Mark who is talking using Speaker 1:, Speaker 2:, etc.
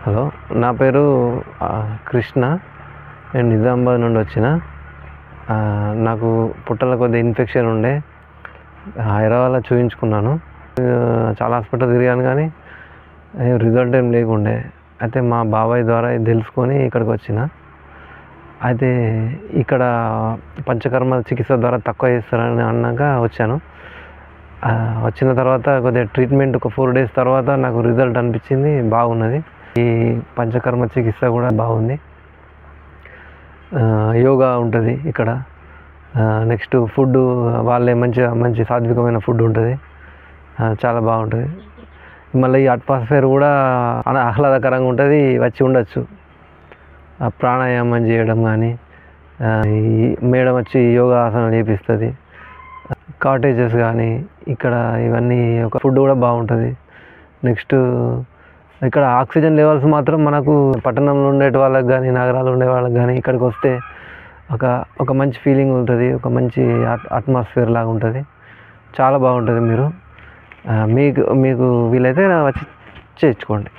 Speaker 1: Hello, నా పేరు కృష్ణ. నేను నిజామాబాద్ నుండి వచ్చిన. నాకు పుట్టలో కొద్దిగా ఇన్ఫెక్షన్ ఉండే హైదరాబాద్లో చూపించుకున్నాను. చాలా హాస్పిటల్ తిరిగాను కానీ రిజల్ట్ ఏం లేకుండే. అయితే మా బాబాయ్ ద్వారా ఇది తెలుసుకొని ఇక్కడికి వచ్చిన. అయితే ఇక్కడ పంచకర్మ చికిత్స ద్వారా తక్కువ చేస్తారని అన్నాక వచ్చాను. వచ్చిన తర్వాత కొద్దిగా ట్రీట్మెంట్ ఒక 4 days తర్వాత నాకు రిజల్ట్ అనిపించింది, బాగున్నది. ఈ పంచకర్మ చికిత్స కూడా బాగుంది. యోగా ఉంటుంది ఇక్కడ. నెక్స్ట్ ఫుడ్ వాళ్ళే మంచి సాత్వికమైన ఫుడ్ ఉంటుంది, చాలా బాగుంటుంది. మళ్ళీ ఈ అట్మాస్ఫియర్ కూడా ఆహ్లాదకరంగా ఉంటుంది, వచ్చి ఉండొచ్చు. ప్రాణాయామం చేయడం కానీ, ఈ మేడం వచ్చి యోగా ఆసనాలు చేపిస్తుంది. కాటేజెస్ కానీ ఇక్కడ ఇవన్నీ, ఒక ఫుడ్ కూడా బాగుంటుంది. నెక్స్ట్ ఇక్కడ ఆక్సిజన్ లెవెల్స్ మాత్రం మనకు పట్టణంలో ఉండే వాళ్ళకి కానీ, నగరాలు ఉండే వాళ్ళకి కానీ ఇక్కడికి వస్తే ఒక మంచి ఫీలింగ్ ఉంటుంది, ఒక మంచి అట్మాస్ఫియర్ లాగా ఉంటుంది, చాలా బాగుంటుంది. మీకు వీలైతే వచ్చి చేయించుకోండి.